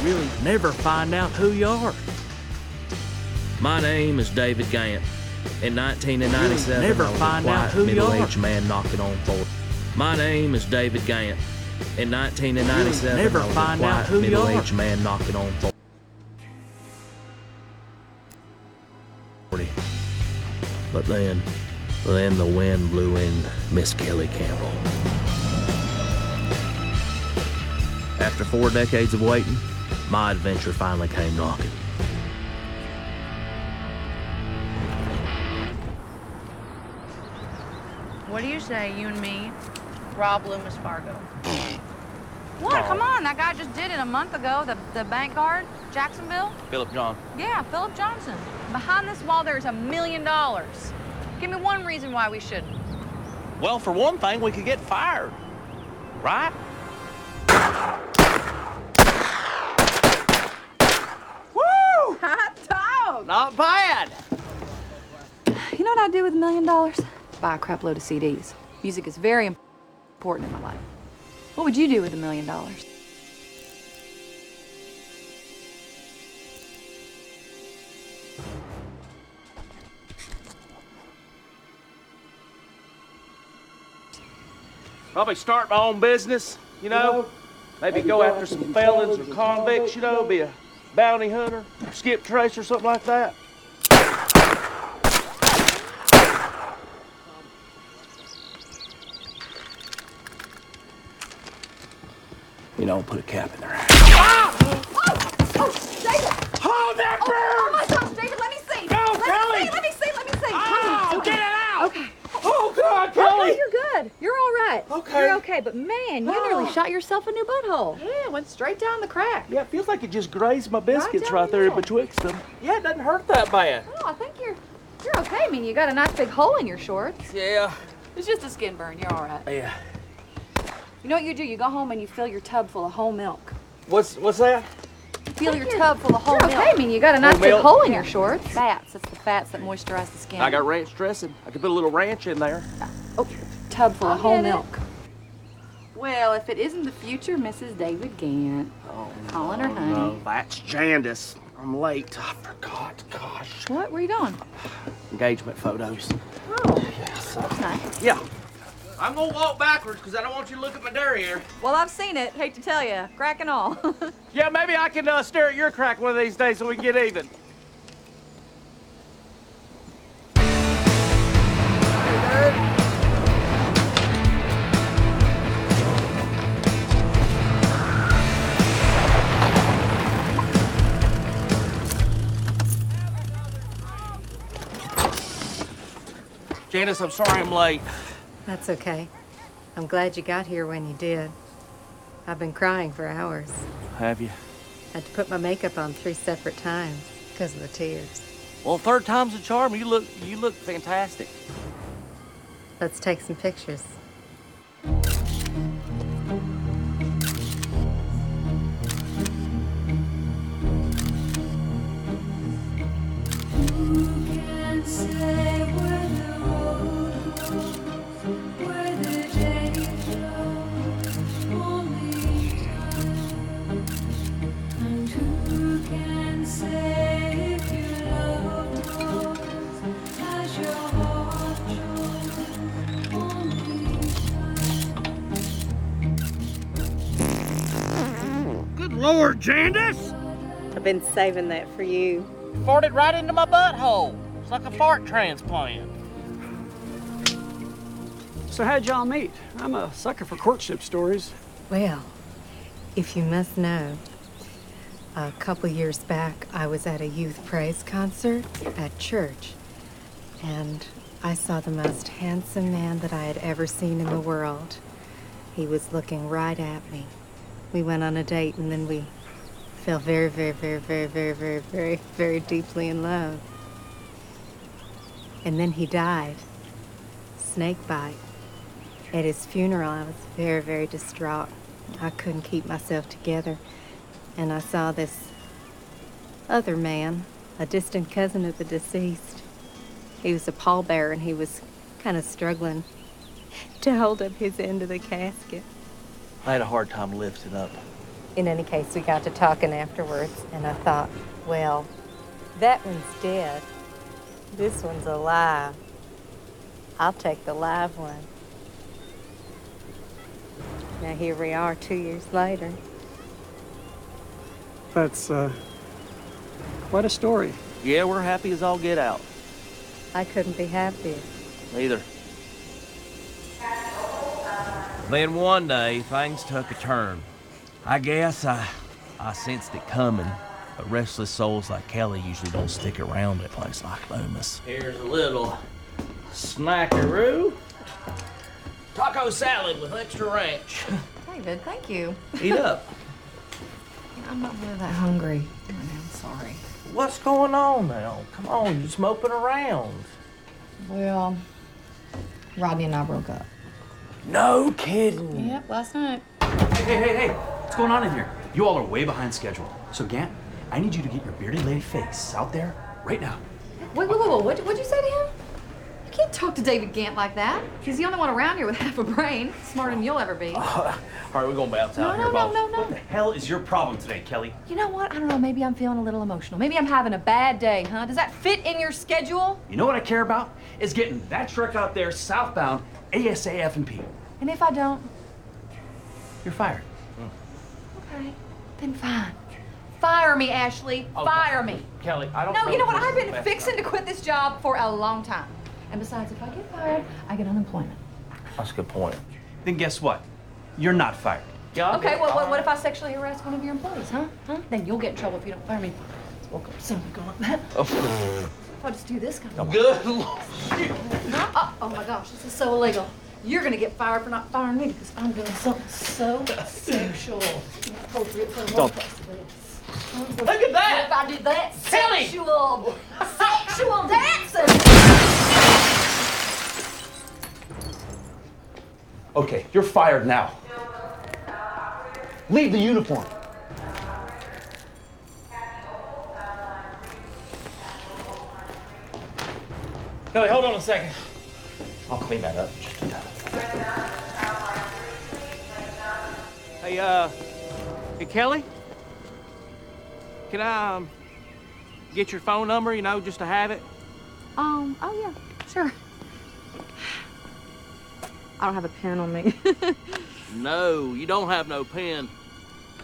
Really never find out who you are. My name is David Gant. In 1997, Really never I was find a out quiet, who you are. middle-aged man knocking on doors. My name is David Gant. In 1997, Really never I was find a out quiet, who you are. middle-aged man knocking on doors. But then the wind blew in Miss Kelly Campbell. After 4 decades of waiting, my adventure finally came knocking. What do you say, you and me, rob Loomis Fargo? What? Come on, that guy just did it a month ago, the bank guard, Jacksonville. Philip John. Yeah, Philip Johnson. Behind this wall, there's $1 million. Give me one reason why we shouldn't. Well, for one thing, we could get fired, right? Woo! Hot dog! Not bad. You know what I'd do with $1 million? Buy a crap load of CDs. Music is very important in my life. What would you do with $1 million? Probably start my own business, you know? Maybe go after some felons or convicts, you know, be a bounty hunter, skip trace or something like that. You know, put a cap in their ass. Ah! Oh, David! Hold that bird! Oh my gosh, David, let me see! No, Kelly! Let me see! Oh, Come on. get it out! Okay. Oh, God, Kelly! Okay, you're good. You're all right. Okay. You're okay, but man, you nearly shot yourself a new butthole. Yeah, It went straight down the crack. Yeah, it feels like it just grazed my biscuits down right the there middle. betwixt them. Yeah, it doesn't hurt that bad. Oh, I think you're okay. I mean, you got a nice big hole in your shorts. Yeah. It's just a skin burn. You're all right. Yeah. You know what you do? You go home and you fill your tub full of whole milk. What's that? Fill your tub full of whole milk. Okay, I mean, you got a nice Whole big milk? hole in your shorts. Fats. It's the fats that moisturize the skin. I got ranch dressing. I could put a little ranch in there. Oh, tub full of whole milk. Well, if it isn't the future Mrs. David Gant. Oh, Calling her honey. No, that's Jandis. I'm late. I forgot. Gosh. What? Where you going? Engagement photos. Oh, Yes. that's nice. Yeah. I'm gonna walk backwards because I don't want you to look at my derriere. Well, I've seen it. Hate to tell you, crack and all. Yeah, maybe I can stare at your crack one of these days so we can get even. Janice, I'm sorry I'm late. That's okay. I'm glad you got here when you did. I've been crying for hours. Have you? Had to put my makeup on 3 separate times because of the tears. Well, third time's a charm. You look fantastic. Let's take some pictures. Good Lord, Jandis! I've been saving that for you. Farted right into my butthole. It's like a fart transplant. So how'd y'all meet? I'm a sucker for courtship stories. Well, if you must know, a couple years back, I was at a youth praise concert at church, and I saw the most handsome man that I had ever seen in the world. He was looking right at me. We went on a date, and then we fell very, very, very, very, very, very, very, very deeply in love. And then he died. Snake bite. At his funeral, I was very, very distraught. I couldn't keep myself together. And I saw this other man, a distant cousin of the deceased. He was a pallbearer, and he was kind of struggling to hold up his end of the casket. I had a hard time lifting up. In any case, we got to talking afterwards, and I thought, well, that one's dead. This one's alive. I'll take the live one. Now here we are 2 years later. That's, quite a story. Yeah, we're happy as all get out. I couldn't be happier. Neither. Then one day, things took a turn. I guess I sensed it coming. But restless souls like Kelly usually don't stick around at a place like Loomis. Here's a little snackaroo. Taco salad with extra ranch. David, thank you. Eat up. I'm not really that hungry. I'm sorry. What's going on now? Come on, you're just moping around. Well, Rodney and I broke up. No kidding. Yep, last night. Hey, what's going on in here? You all are way behind schedule. So, Gant, I need you to get your bearded lady face out there right now. Wait, what'd you say to him? You can't talk to David Gant like that. He's the only one around here with half a brain, smarter than you'll ever be. All right, we're gonna bounce out here, boss. No. What the hell is your problem today, Kelly? You know what? I don't know. Maybe I'm feeling a little emotional. Maybe I'm having a bad day, huh? Does that fit in your schedule? You know what I care about? Is getting that truck out there southbound ASAF&P. And if I don't? You're fired. Okay, then fine. Fire me, Ashley. Fire me. Kelly, I don't No, know you know what? if this I've is been the best fixing to time. quit this job for a long time. And besides, if I get fired, I get unemployment. That's a good point. Then guess what? You're not fired. Yeah, Okay, well, what if I sexually harass one of your employees, huh? Then you'll get in trouble if you don't fire me. Let's walk up something going like that. If I just do this kind of Good Lord. Huh? Oh my gosh, this is so illegal. You're gonna get fired for not firing me because I'm doing something so sexual. Inappropriate for a workplace. Look at that! If I did that, Kelly! sexual dancing! Okay, you're fired now. Leave the uniform. Kelly, hold on a second. I'll clean that up in just a time. Hey, Kelly? Can I, get your phone number, you know, just to have it? Oh yeah, sure. I don't have a pen on me. No, you don't have no pen.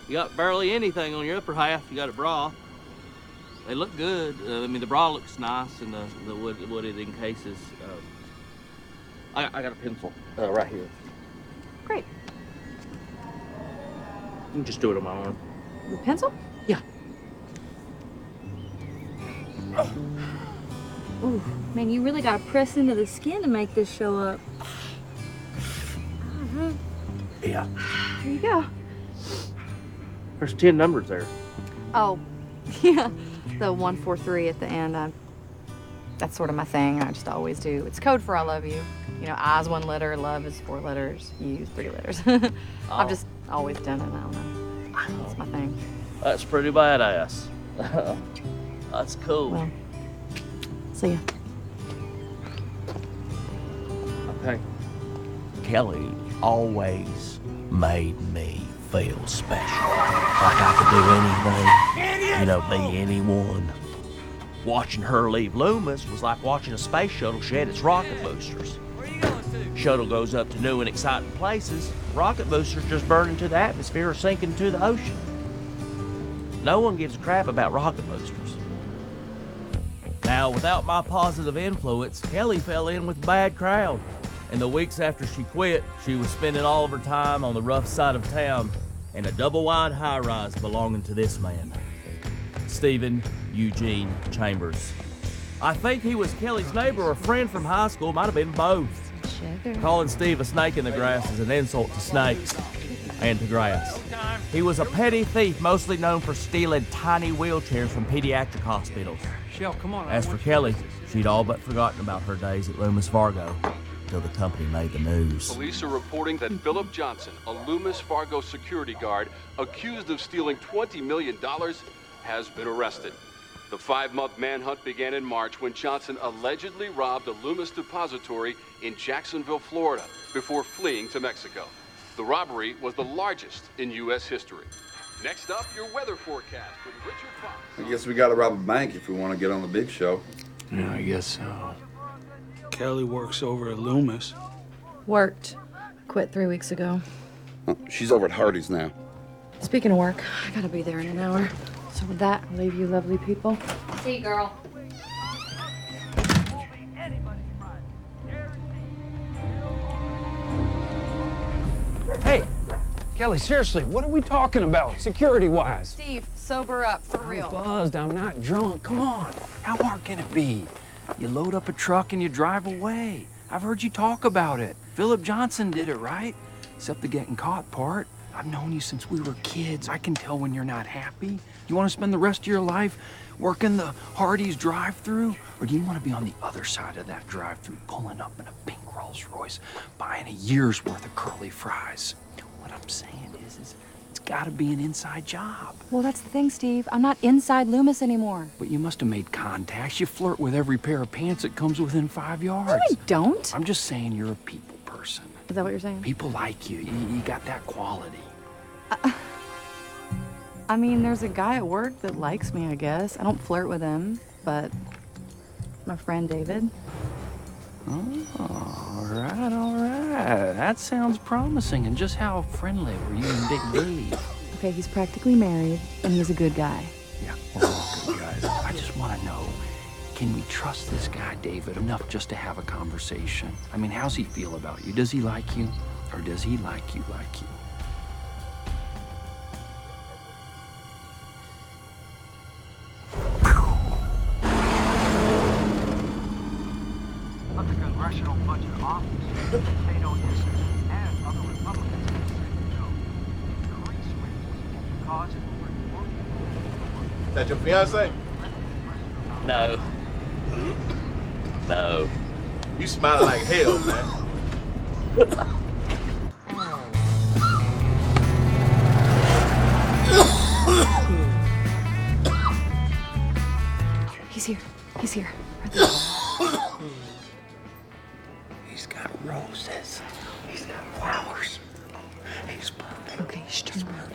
You got barely anything on your upper half. You got a bra. They look good. I mean, the bra looks nice, and the wooded in cases. I got a pencil right here. Great. You can just do it on my arm. The pencil? Yeah. Ooh, man, you really gotta press into the skin to make this show up. Yeah. Here you go. There's 10 numbers there. Oh, yeah. The 143 at the end. That's sort of my thing. I just always do. It's code for I love you. You know, I's 1 letter, love is 4 letters, U's 3 letters. I've just always done it. I don't know. It's my thing. That's pretty badass. That's cool. Well, see ya. Okay. Kelly always made me feel special. Like I could do anything, you know, be anyone. Watching her leave Loomis was like watching a space shuttle shed its rocket boosters. Where you going to? Shuttle goes up to new and exciting places. Rocket boosters just burn into the atmosphere or sink into the ocean. No one gives a crap about rocket boosters. Now, without my positive influence, Kelly fell in with a bad crowd. In the weeks after she quit, she was spending all of her time on the rough side of town in a double-wide high-rise belonging to this man, Stephen Eugene Chambers. I think he was Kelly's neighbor or friend from high school, might have been both. Sugar. Calling Steve a snake in the grass is an insult to snakes and to grass. He was a petty thief, mostly known for stealing tiny wheelchairs from pediatric hospitals. Shell, come on. As for Kelly, she'd all but forgotten about her days at Loomis Fargo until the company made the news. Police are reporting that Philip Johnson, a Loomis Fargo security guard accused of stealing $20 million, has been arrested. The 5-month manhunt began in March when Johnson allegedly robbed a Loomis depository in Jacksonville, Florida, before fleeing to Mexico. The robbery was the largest in U.S. history. Next up, your weather forecast with Richard Fox. I guess we gotta rob a bank if we want to get on the big show. Yeah, I guess so. Kelly works over at Loomis. Worked. Quit 3 weeks ago. Oh, she's over at Hardy's now. Speaking of work, I gotta be there in an hour. So with that, I'll leave you lovely people. See you, girl. Hey, Kelly, seriously, what are we talking about, security-wise? Steve, sober up, for real. I'm buzzed, I'm not drunk. Come on, how hard can it be? You load up a truck and you drive away. I've heard you talk about it. Philip Johnson did it, right? Except the getting caught part. I've known you since we were kids. I can tell when you're not happy. You want to spend the rest of your life working the Hardee's drive-through? Or do you want to be on the other side of that drive-through, pulling up in a pink Rolls Royce, buying a year's worth of curly fries? What I'm saying is it's got to be an inside job. Well, that's the thing, Steve. I'm not inside Loomis anymore. But you must have made contacts. You flirt with every pair of pants that comes within 5 yards. No, I don't. I'm just saying you're a people person. Is that what you're saying? People like you. You got that quality. I mean, there's a guy at work that likes me, I guess. I don't flirt with him, but my friend David. Oh, all right, all right. That sounds promising. And just how friendly were you and Big Dave? Okay, he's practically married, and he's a good guy. Yeah, we're all good guys. I just want to know, can we trust this guy, David, enough just to have a conversation? I mean, how's he feel about you? Does he like you? Or does he like you like you? But the Congressional Budget Office, potato users, and other Republicans increase rates cause it will That your fiance? No. No. You smiling like hell, man. He's here. He's here. Right there. He's got roses. He's got flowers. He's perfect. Okay, shh, turn around.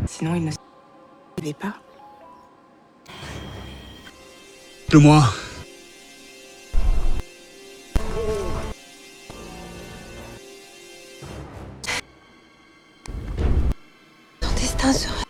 Sinon, il ne savait pas. De moi. Ton destin sera